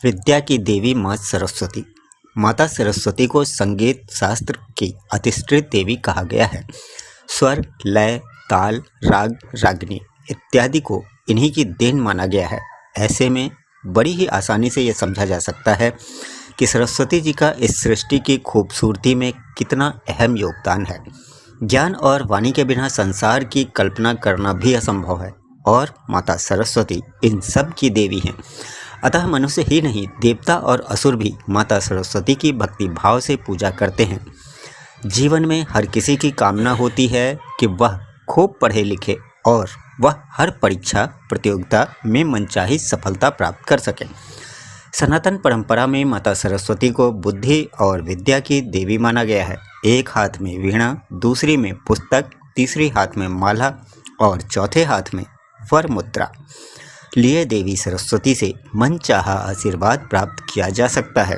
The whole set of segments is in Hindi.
विद्या की देवी माँ सरस्वती। माता सरस्वती को संगीत शास्त्र की अधिष्ठित देवी कहा गया है। स्वर, लय, ताल, राग, रागिनी इत्यादि को इन्हीं की देन माना गया है। ऐसे में बड़ी ही आसानी से ये समझा जा सकता है कि सरस्वती जी का इस सृष्टि की खूबसूरती में कितना अहम योगदान है। ज्ञान और वाणी के बिना संसार की कल्पना करना भी असंभव है और माता सरस्वती इन सब की देवी हैं। अतः मनुष्य ही नहीं, देवता और असुर भी माता सरस्वती की भक्ति भाव से पूजा करते हैं। जीवन में हर किसी की कामना होती है कि वह खूब पढ़े लिखे और वह हर परीक्षा प्रतियोगिता में मनचाही सफलता प्राप्त कर सके। सनातन परंपरा में माता सरस्वती को बुद्धि और विद्या की देवी माना गया है। एक हाथ में वीणा, दूसरी में पुस्तक, तीसरी हाथ में माला और चौथे हाथ में वर मुद्रा लिए देवी सरस्वती से मनचाहा आशीर्वाद प्राप्त किया जा सकता है।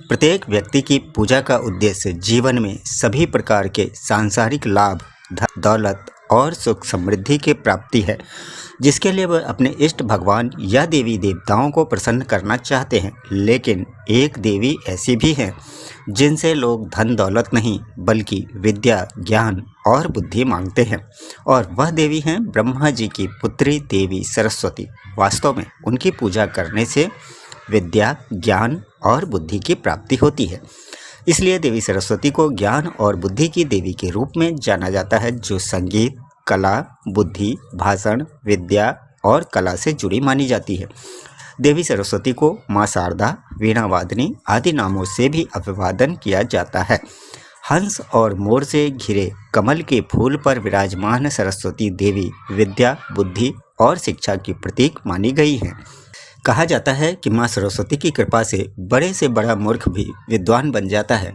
प्रत्येक व्यक्ति की पूजा का उद्देश्य जीवन में सभी प्रकार के सांसारिक लाभ, दौलत और सुख समृद्धि की प्राप्ति है, जिसके लिए वह अपने इष्ट भगवान या देवी देवताओं को प्रसन्न करना चाहते हैं। लेकिन एक देवी ऐसी भी है जिनसे लोग धन दौलत नहीं बल्कि विद्या, ज्ञान और बुद्धि मांगते हैं, और वह देवी हैं ब्रह्मा जी की पुत्री देवी सरस्वती। वास्तव में उनकी पूजा करने से विद्या, ज्ञान और बुद्धि की प्राप्ति होती है। इसलिए देवी सरस्वती को ज्ञान और बुद्धि की देवी के रूप में जाना जाता है, जो संगीत, कला, बुद्धि, भाषण, विद्या और कला से जुड़ी मानी जाती है। देवी सरस्वती को माँ शारदा, वीणा वादनी आदि नामों से भी अभिवादन किया जाता है। हंस और मोर से घिरे कमल के फूल पर विराजमान सरस्वती देवी विद्या, बुद्धि और शिक्षा की प्रतीक मानी गई हैं। कहा जाता है कि माँ सरस्वती की कृपा से बड़ा मूर्ख भी विद्वान बन जाता है।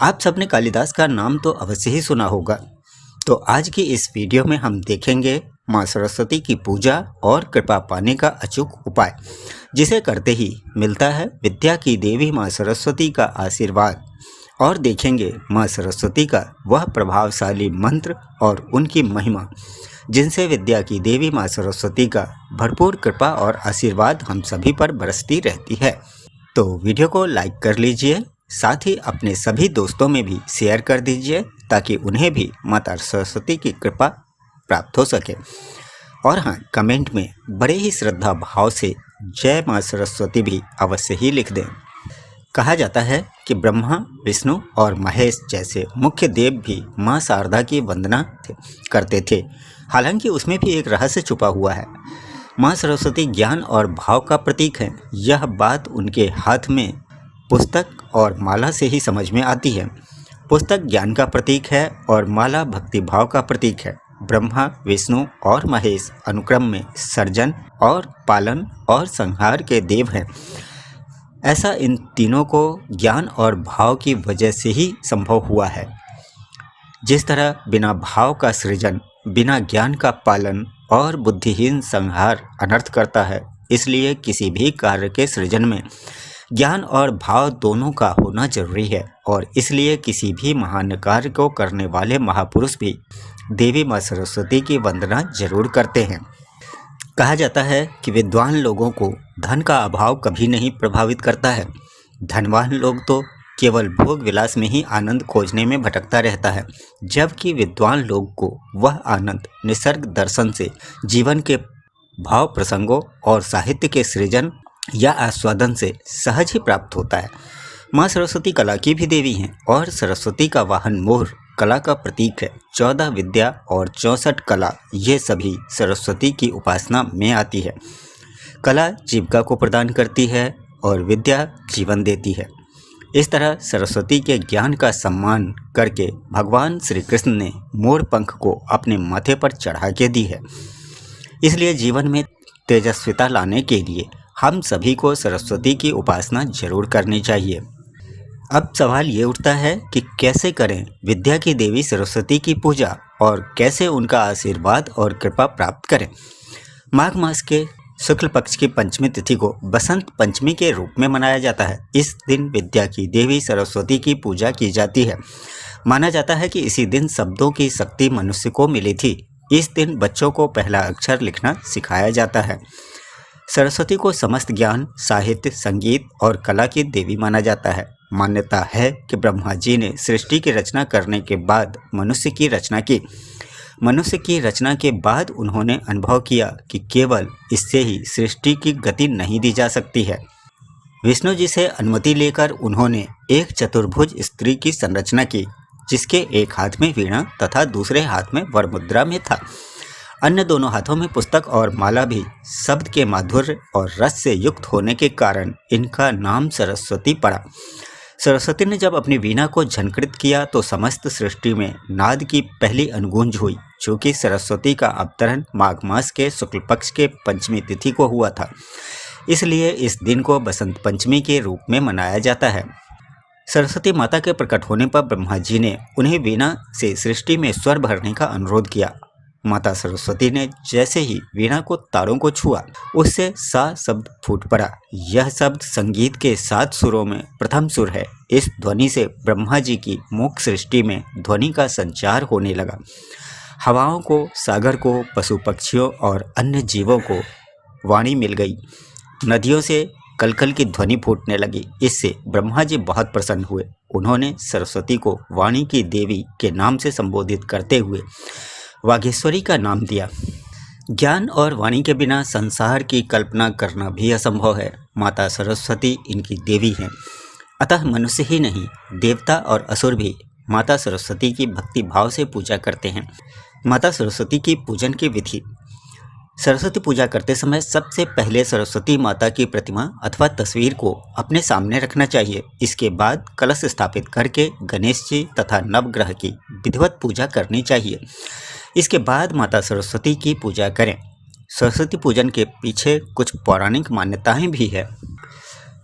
आप सबने कालिदास का नाम तो अवश्य ही सुना होगा। तो आज की इस वीडियो में हम देखेंगे माँ सरस्वती की पूजा और कृपा पाने का अचूक उपाय, जिसे करते ही मिलता है विद्या की देवी माँ सरस्वती का आशीर्वाद, और देखेंगे माँ सरस्वती का वह प्रभावशाली मंत्र और उनकी महिमा, जिनसे विद्या की देवी माँ सरस्वती का भरपूर कृपा और आशीर्वाद हम सभी पर बरसती रहती है। तो वीडियो को लाइक कर लीजिए, साथ ही अपने सभी दोस्तों में भी शेयर कर दीजिए ताकि उन्हें भी माता सरस्वती की कृपा प्राप्त हो सके। और हाँ, कमेंट में बड़े ही श्रद्धा भाव से जय माँ सरस्वती भी अवश्य ही लिख दें। कहा जाता है कि ब्रह्मा, विष्णु और महेश जैसे मुख्य देव भी माँ शारदा की वंदना करते थे। हालांकि उसमें भी एक रहस्य छुपा हुआ है। माँ सरस्वती ज्ञान और भाव का प्रतीक है। यह बात उनके हाथ में पुस्तक और माला से ही समझ में आती है। पुस्तक ज्ञान का प्रतीक है और माला भक्ति भाव का प्रतीक है। ब्रह्मा, विष्णु और महेश अनुक्रम में सर्जन और पालन और संहार के देव हैं। ऐसा इन तीनों को ज्ञान और भाव की वजह से ही संभव हुआ है। जिस तरह बिना भाव का सृजन, बिना ज्ञान का पालन और बुद्धिहीन संहार अनर्थ करता है, इसलिए किसी भी कार्य के सृजन में ज्ञान और भाव दोनों का होना जरूरी है। और इसलिए किसी भी महान कार्य को करने वाले महापुरुष भी देवी माँ सरस्वती की वंदना जरूर करते हैं। कहा जाता है कि विद्वान लोगों को धन का अभाव कभी नहीं प्रभावित करता है। धनवान लोग तो केवल भोग विलास में ही आनंद खोजने में भटकता रहता है, जबकि विद्वान लोग को वह आनंद निसर्ग दर्शन से, जीवन के भाव प्रसंगों और साहित्य के सृजन या आस्वादन से सहज ही प्राप्त होता है। माँ सरस्वती कला की भी देवी हैं और सरस्वती का वाहन मोर कला का प्रतीक है। 14 विद्या और 64 कला, ये सभी सरस्वती की उपासना में आती है। कला जीविका को प्रदान करती है और विद्या जीवन देती है। इस तरह सरस्वती के ज्ञान का सम्मान करके भगवान श्री कृष्ण ने मोर पंख को अपने माथे पर चढ़ा के दी है। इसलिए जीवन में तेजस्विता लाने के लिए हम सभी को सरस्वती की उपासना जरूर करनी चाहिए। अब सवाल ये उठता है कि कैसे करें विद्या की देवी सरस्वती की पूजा और कैसे उनका आशीर्वाद और कृपा प्राप्त करें। माघ मास के शुक्ल पक्ष की पंचमी तिथि को बसंत पंचमी के रूप में मनाया जाता है। इस दिन विद्या की देवी सरस्वती की पूजा की जाती है। माना जाता है कि इसी दिन शब्दों की शक्ति मनुष्य को मिली थी। इस दिन बच्चों को पहला अक्षर लिखना सिखाया जाता है। सरस्वती को समस्त ज्ञान, साहित्य, संगीत और कला की देवी माना जाता है। मान्यता है कि ब्रह्मा जी ने सृष्टि की रचना करने के बाद मनुष्य की रचना की। मनुष्य की रचना के बाद उन्होंने अनुभव किया कि केवल इससे ही सृष्टि की गति नहीं दी जा सकती है। विष्णु जी से अनुमति लेकर उन्होंने एक चतुर्भुज स्त्री की संरचना की, जिसके एक हाथ में वीणा तथा दूसरे हाथ में वरमुद्रा में था। अन्य दोनों हाथों में पुस्तक और माला भी। शब्द के माधुर्य और रस से युक्त होने के कारण इनका नाम सरस्वती पड़ा। सरस्वती ने जब अपनी वीणा को झंकृत किया तो समस्त सृष्टि में नाद की पहली अनुगूंज हुई। चूँकि सरस्वती का अवतरण माघ मास के शुक्ल पक्ष के पंचमी तिथि को हुआ था, इसलिए इस दिन को बसंत पंचमी के रूप में मनाया जाता है। सरस्वती माता के प्रकट होने पर ब्रह्मा जी ने उन्हें वीणा से सृष्टि में स्वर भरने का अनुरोध किया। माता सरस्वती ने जैसे ही वीणा को तारों को छुआ, उससे सा शब्द फूट पड़ा। यह शब्द संगीत के 7 सुरों में प्रथम सुर है। इस ध्वनि से ब्रह्मा जी की मूक सृष्टि में ध्वनि का संचार होने लगा। हवाओं को, सागर को, पशु पक्षियों और अन्य जीवों को वाणी मिल गई। नदियों से कलकल की ध्वनि फूटने लगी। इससे ब्रह्मा जी बहुत प्रसन्न हुए। उन्होंने सरस्वती को वाणी की देवी के नाम से संबोधित करते हुए वागीश्वरी का नाम दिया। ज्ञान और वाणी के बिना संसार की कल्पना करना भी असंभव है। माता सरस्वती इनकी देवी हैं। अतः मनुष्य ही नहीं, देवता और असुर भी माता सरस्वती की भक्ति भाव से पूजा करते हैं। माता सरस्वती की पूजन की विधि। सरस्वती पूजा करते समय सबसे पहले सरस्वती माता की प्रतिमा अथवा तस्वीर को अपने सामने रखना चाहिए। इसके बाद कलश स्थापित करके गणेश जी तथा नवग्रह की विधिवत पूजा करनी चाहिए। इसके बाद माता सरस्वती की पूजा करें। सरस्वती पूजन के पीछे कुछ पौराणिक मान्यताएं भी है।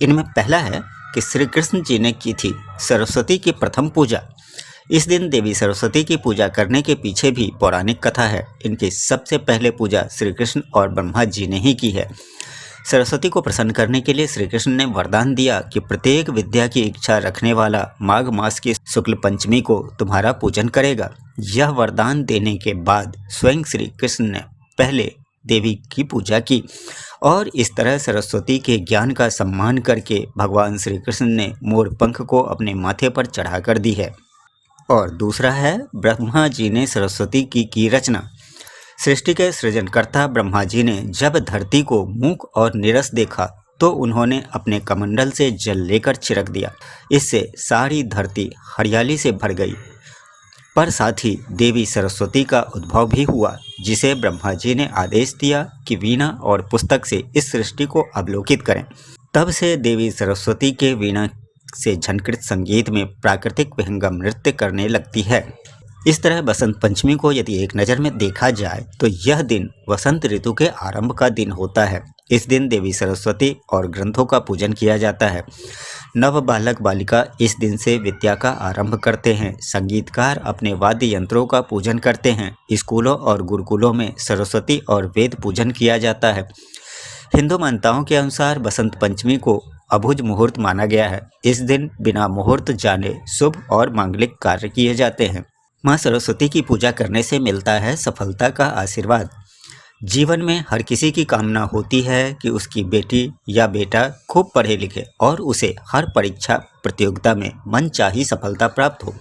इनमें पहला है कि श्री कृष्ण जी ने की थी सरस्वती की प्रथम पूजा। इस दिन देवी सरस्वती की पूजा करने के पीछे भी पौराणिक कथा है। इनकी सबसे पहले पूजा श्री कृष्ण और ब्रह्मा जी ने ही की है। सरस्वती को प्रसन्न करने के लिए श्री कृष्ण ने वरदान दिया कि प्रत्येक विद्या की इच्छा रखने वाला माघ मास की शुक्ल पंचमी को तुम्हारा पूजन करेगा। यह वरदान देने के बाद स्वयं श्री कृष्ण ने पहले देवी की पूजा की और इस तरह सरस्वती के ज्ञान का सम्मान करके भगवान श्री कृष्ण ने मोर पंख को अपने माथे पर चढ़ा कर दी है। और दूसरा है ब्रह्मा जी ने सरस्वती की रचना। सृष्टि के सृजनकर्ता ब्रह्मा जी ने जब धरती को मूक और नीरस देखा तो उन्होंने अपने कमंडल से जल लेकर छिड़क दिया। इससे सारी धरती हरियाली से भर गई। पर साथ ही देवी सरस्वती का उद्भव भी हुआ, जिसे ब्रह्मा जी ने आदेश दिया कि वीणा और पुस्तक से इस सृष्टि को अवलोकित करें। तब से देवी सरस्वती के वीणा से झनकृत संगीत में प्राकृतिक विहंगम नृत्य करने लगती है। इस तरह बसंत पंचमी को यदि एक नज़र में देखा जाए तो यह दिन वसंत ऋतु के आरंभ का दिन होता है। इस दिन देवी सरस्वती और ग्रंथों का पूजन किया जाता है। नव बालक बालिका इस दिन से विद्या का आरंभ करते हैं। संगीतकार अपने वाद्य यंत्रों का पूजन करते हैं। स्कूलों और गुरुकुलों में सरस्वती और वेद पूजन किया जाता है। हिंदू मान्यताओं के अनुसार बसंत पंचमी को अभुज मुहूर्त माना गया है। इस दिन बिना मुहूर्त जाने शुभ और मांगलिक कार्य किए जाते हैं। माँ सरस्वती की पूजा करने से मिलता है सफलता का आशीर्वाद। जीवन में हर किसी की कामना होती है कि उसकी बेटी या बेटा खूब पढ़े लिखे और उसे हर परीक्षा प्रतियोगिता में मनचाही सफलता प्राप्त हो।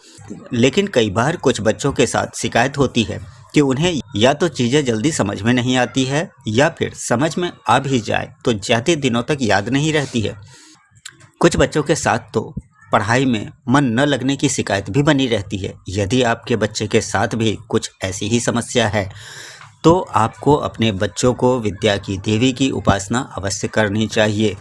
लेकिन कई बार कुछ बच्चों के साथ शिकायत होती है कि उन्हें या तो चीज़ें जल्दी समझ में नहीं आती है या फिर समझ में आ भी जाए तो ज़्यादा दिनों तक याद नहीं रहती है। कुछ बच्चों के साथ तो पढ़ाई में मन न लगने की शिकायत भी बनी रहती है। यदि आपके बच्चे के साथ भी कुछ ऐसी ही समस्या है तो आपको अपने बच्चों को विद्या की देवी की उपासना अवश्य करनी चाहिए।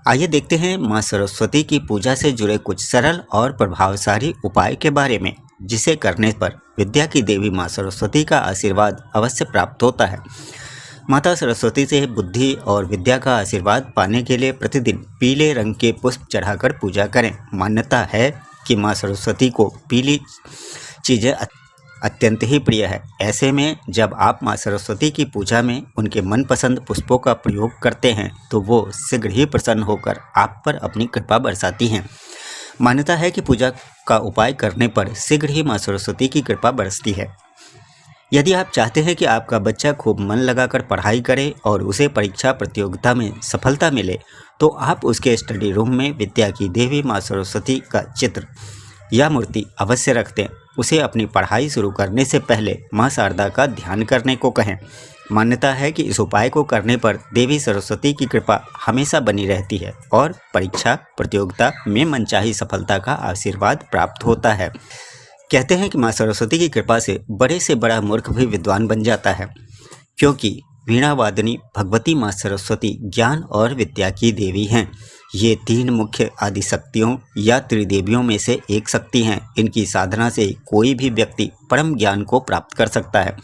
आइए देखते हैं माँ सरस्वती की पूजा से जुड़े कुछ सरल और प्रभावशाली उपाय के बारे में, जिसे करने पर विद्या की देवी माँ सरस्वती का आशीर्वाद अवश्य प्राप्त होता है। माता सरस्वती से बुद्धि और विद्या का आशीर्वाद पाने के लिए प्रतिदिन पीले रंग के पुष्प चढ़ाकर पूजा करें। मान्यता है कि माँ सरस्वती को पीली चीज़ें अत्यंत ही प्रिय है। ऐसे में जब आप माँ सरस्वती की पूजा में उनके मनपसंद पुष्पों का प्रयोग करते हैं तो वो शीघ्र ही प्रसन्न होकर आप पर अपनी कृपा बरसाती हैं। मान्यता है कि पूजा का उपाय करने पर शीघ्र ही माँ सरस्वती की कृपा बरसती है। यदि आप चाहते हैं कि आपका बच्चा खूब मन लगाकर पढ़ाई करे और उसे परीक्षा प्रतियोगिता में सफलता मिले, तो आप उसके स्टडी रूम में विद्या की देवी माँ सरस्वती का चित्र या मूर्ति अवश्य रख दें। उसे अपनी पढ़ाई शुरू करने से पहले माँ शारदा का ध्यान करने को कहें। मान्यता है कि इस उपाय को करने पर देवी सरस्वती की कृपा हमेशा बनी रहती है और परीक्षा प्रतियोगिता में मनचाही सफलता का आशीर्वाद प्राप्त होता है। कहते हैं कि माँ सरस्वती की कृपा से बड़ा मूर्ख भी विद्वान बन जाता है, क्योंकि वीणा वादिनी भगवती माँ सरस्वती ज्ञान और विद्या की देवी हैं। ये 3 मुख्य आदि शक्तियों या त्रिदेवियों में से एक शक्ति हैं। इनकी साधना से कोई भी व्यक्ति परम ज्ञान को प्राप्त कर सकता है।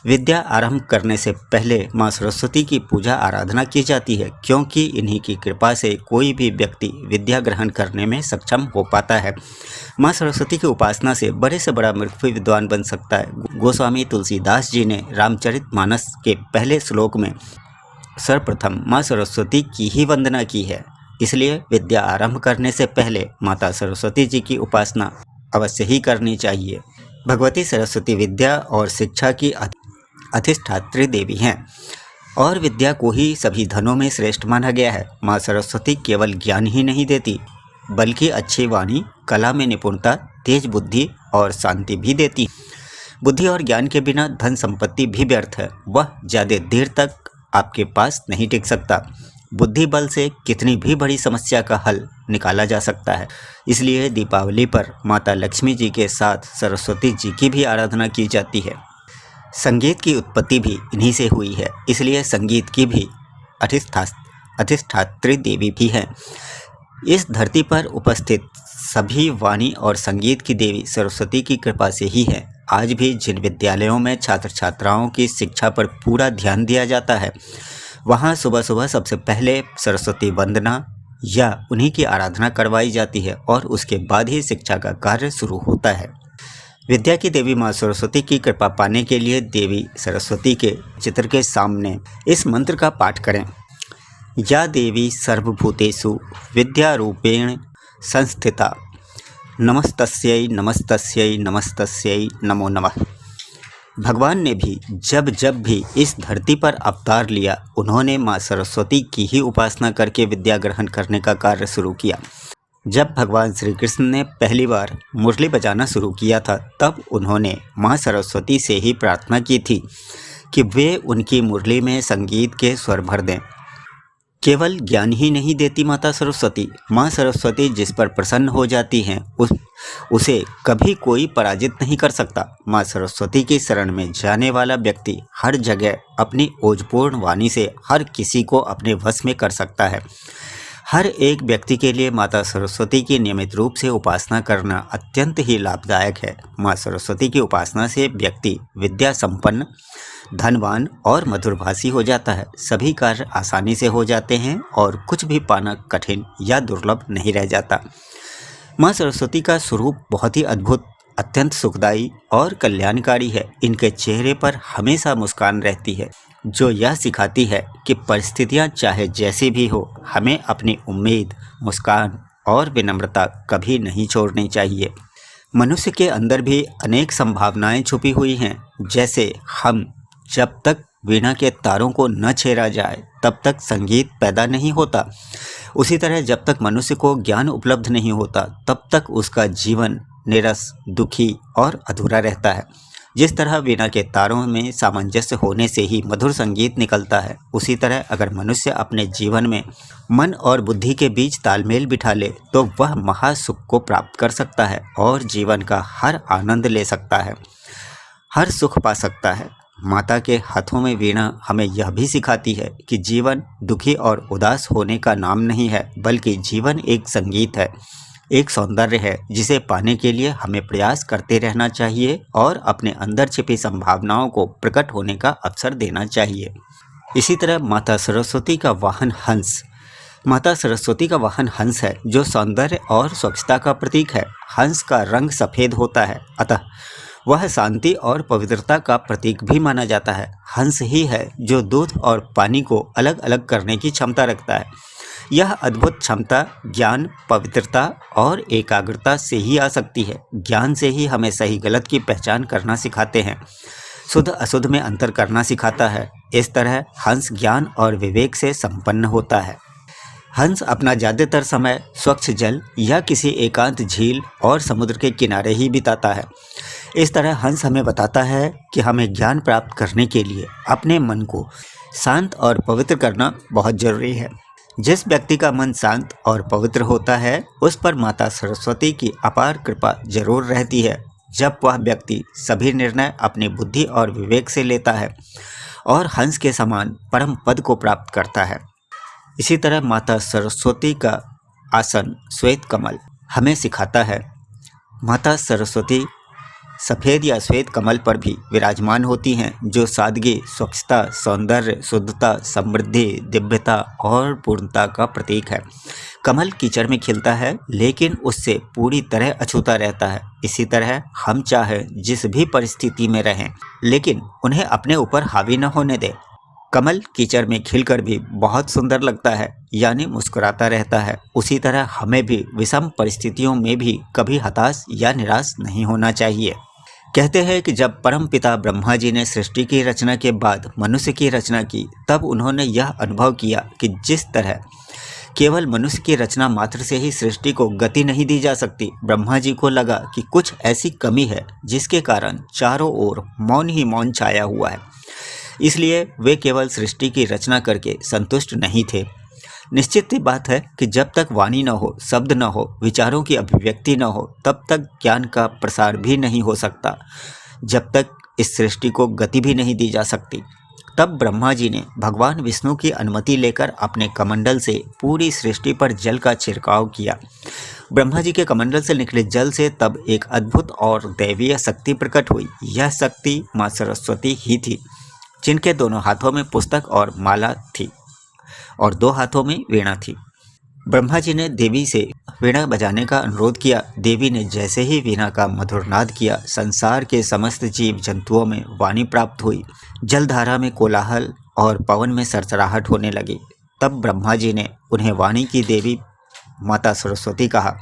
विद्या आरंभ करने से पहले माँ सरस्वती की पूजा आराधना की जाती है, क्योंकि इन्हीं की कृपा से कोई भी व्यक्ति विद्या ग्रहण करने में सक्षम हो पाता है। माँ सरस्वती की उपासना से बड़ा मूर्ख भी विद्वान बन सकता है। गोस्वामी तुलसीदास जी ने रामचरितमानस के पहले श्लोक में सर्वप्रथम माँ सरस्वती की ही वंदना की है। इसलिए विद्या आरंभ करने से पहले माता सरस्वती जी की उपासना अवश्य ही करनी चाहिए। भगवती सरस्वती विद्या और शिक्षा की अधिष्ठात्री देवी हैं और विद्या को ही सभी धनों में श्रेष्ठ माना गया है। माँ सरस्वती केवल ज्ञान ही नहीं देती, बल्कि अच्छी वाणी, कला में निपुणता, तेज बुद्धि और शांति भी देती। बुद्धि और ज्ञान के बिना धन संपत्ति भी व्यर्थ है, वह ज़्यादा देर तक आपके पास नहीं टिक सकता। बुद्धि बल से कितनी भी बड़ी समस्या का हल निकाला जा सकता है। इसलिए दीपावली पर माता लक्ष्मी जी के साथ सरस्वती जी की भी आराधना की जाती है। संगीत की उत्पत्ति भी इन्हीं से हुई है, इसलिए संगीत की भी अधिष्ठात्री देवी भी हैं। इस धरती पर उपस्थित सभी वाणी और संगीत की देवी सरस्वती की कृपा से ही है। आज भी जिन विद्यालयों में छात्र छात्राओं की शिक्षा पर पूरा ध्यान दिया जाता है, वहाँ सुबह सुबह सबसे पहले सरस्वती वंदना या उन्हीं की आराधना करवाई जाती है और उसके बाद ही शिक्षा का कार्य शुरू होता है। विद्या की देवी माँ सरस्वती की कृपा पाने के लिए देवी सरस्वती के चित्र के सामने इस मंत्र का पाठ करें। या देवी सर्वभूतेषु विद्यारूपेण संस्थिता नमस्तस्यै नमस्तस्यै नमस्तस्यै नमो नमः। भगवान ने भी जब भी इस धरती पर अवतार लिया, उन्होंने माँ सरस्वती की ही उपासना करके विद्या ग्रहण करने का कार्य शुरू किया। जब भगवान श्री कृष्ण ने पहली बार मुरली बजाना शुरू किया था, तब उन्होंने माँ सरस्वती से ही प्रार्थना की थी कि वे उनकी मुरली में संगीत के स्वर भर दें। केवल ज्ञान ही नहीं देती माता सरस्वती, माँ सरस्वती जिस पर प्रसन्न हो जाती हैं उसे कभी कोई पराजित नहीं कर सकता। माँ सरस्वती की शरण में जाने वाला व्यक्ति हर जगह अपनी ओजपूर्ण वाणी से हर किसी को अपने वश में कर सकता है। हर एक व्यक्ति के लिए माता सरस्वती की नियमित रूप से उपासना करना अत्यंत ही लाभदायक है। माँ सरस्वती की उपासना से व्यक्ति विद्या संपन्न, धनवान और मधुरभाषी हो जाता है। सभी कार्य आसानी से हो जाते हैं और कुछ भी पाना कठिन या दुर्लभ नहीं रह जाता। माँ सरस्वती का स्वरूप बहुत ही अद्भुत, अत्यंत सुखदायी और कल्याणकारी है। इनके चेहरे पर हमेशा मुस्कान रहती है, जो यह सिखाती है कि परिस्थितियाँ चाहे जैसी भी हो, हमें अपनी उम्मीद, मुस्कान और विनम्रता कभी नहीं छोड़नी चाहिए। मनुष्य के अंदर भी अनेक संभावनाएं छुपी हुई हैं। जैसे जब तक वीणा के तारों को न छेड़ा जाए, तब तक संगीत पैदा नहीं होता। उसी तरह जब तक मनुष्य को ज्ञान उपलब्ध नहीं होता, तब तक उसका जीवन निरस, दुखी और अधूरा रहता है। जिस तरह वीणा के तारों में सामंजस्य होने से ही मधुर संगीत निकलता है, उसी तरह अगर मनुष्य अपने जीवन में मन और बुद्धि के बीच तालमेल बिठा ले, तो वह महासुख को प्राप्त कर सकता है और जीवन का हर आनंद ले सकता है, हर सुख पा सकता है। माता के हाथों में वीणा हमें यह भी सिखाती है कि जीवन दुखी और उदास होने का नाम नहीं है, बल्कि जीवन एक संगीत है, एक सौंदर्य है, जिसे पाने के लिए हमें प्रयास करते रहना चाहिए और अपने अंदर छिपी संभावनाओं को प्रकट होने का अवसर देना चाहिए। इसी तरह माता सरस्वती का वाहन हंस है, जो सौंदर्य और स्वच्छता का प्रतीक है। हंस का रंग सफ़ेद होता है, अतः वह शांति और पवित्रता का प्रतीक भी माना जाता है। हंस ही है जो दूध और पानी को अलग अलग करने की क्षमता रखता है। यह अद्भुत क्षमता ज्ञान, पवित्रता और एकाग्रता से ही आ सकती है। ज्ञान से ही हमें सही गलत की पहचान करना सिखाते हैं। शुद्ध अशुद्ध में अंतर करना सिखाता है। इस तरह हंस ज्ञान और विवेक से संपन्न होता है। हंस अपना ज़्यादातर समय स्वच्छ जल या किसी एकांत झील और समुद्र के किनारे ही बिताता है। इस तरह हंस हमें बताता है कि हमें ज्ञान प्राप्त करने के लिए अपने मन को शांत और पवित्र करना बहुत जरूरी है। जिस व्यक्ति का मन शांत और पवित्र होता है उस पर माता सरस्वती की अपार कृपा जरूर रहती है। जब वह व्यक्ति सभी निर्णय अपनी बुद्धि और विवेक से लेता है और हंस के समान परम पद को प्राप्त करता है। इसी तरह माता सरस्वती का आसन श्वेत कमल हमें सिखाता है। माता सरस्वती सफ़ेद या श्वेत कमल पर भी विराजमान होती हैं, जो सादगी, स्वच्छता, सौंदर्य, शुद्धता, समृद्धि, दिव्यता और पूर्णता का प्रतीक है। कमल कीचड़ में खिलता है लेकिन उससे पूरी तरह अछूता रहता है। इसी तरह हम चाहे जिस भी परिस्थिति में रहें लेकिन उन्हें अपने ऊपर हावी न होने दें। कमल कीचड़ में खिलकर भी बहुत सुंदर लगता है, यानी मुस्कुराता रहता है। उसी तरह हमें भी विषम परिस्थितियों में भी कभी हताश या निराश नहीं होना चाहिए। कहते हैं कि जब परम पिता ब्रह्मा जी ने सृष्टि की रचना के बाद मनुष्य की रचना की, तब उन्होंने यह अनुभव किया कि जिस तरह केवल मनुष्य की रचना मात्र से ही सृष्टि को गति नहीं दी जा सकती, ब्रह्मा जी को लगा कि कुछ ऐसी कमी है जिसके कारण चारों ओर मौन ही मौन छाया हुआ है। इसलिए वे केवल सृष्टि की रचना करके संतुष्ट नहीं थे। निश्चित ही बात है कि जब तक वाणी न हो, शब्द न हो, विचारों की अभिव्यक्ति न हो, तब तक ज्ञान का प्रसार भी नहीं हो सकता। जब तक इस सृष्टि को गति भी नहीं दी जा सकती। तब ब्रह्मा जी ने भगवान विष्णु की अनुमति लेकर अपने कमंडल से पूरी सृष्टि पर जल का छिड़काव किया। ब्रह्मा जी के कमंडल से निकले जल से तब एक अद्भुत और दैवीय शक्ति प्रकट हुई। यह शक्ति माँ सरस्वती ही थी, जिनके दोनों हाथों में पुस्तक और माला थी और 2 हाथों में वीणा थी। ब्रह्मा जी ने देवी से वीणा बजाने का अनुरोध किया। देवी ने जैसे ही वीणा का मधुर नाद किया, संसार के समस्त जीव जंतुओं में वाणी प्राप्त हुई। जलधारा में कोलाहल और पवन में सरसराहट होने लगी। तब ब्रह्मा जी ने उन्हें वाणी की देवी माता सरस्वती कहा।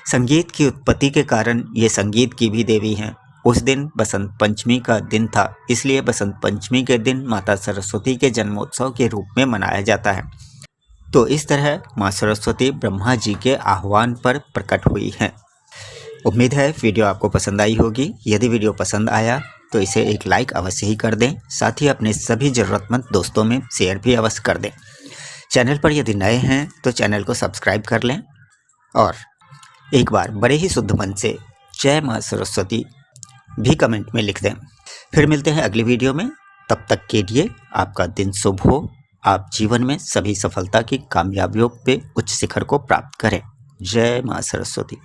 संगीत की उत्पत्ति के कारण ये संगीत की भी देवी हैं। उस दिन बसंत पंचमी का दिन था, इसलिए बसंत पंचमी के दिन माता सरस्वती के जन्मोत्सव के रूप में मनाया जाता है। तो इस तरह माँ सरस्वती ब्रह्मा जी के आह्वान पर प्रकट हुई हैं। उम्मीद है वीडियो आपको पसंद आई होगी। यदि वीडियो पसंद आया तो इसे एक लाइक अवश्य ही कर दें, साथ ही अपने सभी ज़रूरतमंद दोस्तों में शेयर भी अवश्य कर दें। चैनल पर यदि नए हैं तो चैनल को सब्सक्राइब कर लें और एक बार बड़े ही शुद्ध मन से जय माँ सरस्वती भी कमेंट में लिख दें। फिर मिलते हैं अगली वीडियो में। तब तक के लिए आपका दिन शुभ हो। आप जीवन में सभी सफलता की कामयाबियों पे उच्च शिखर को प्राप्त करें। जय माँ सरस्वती।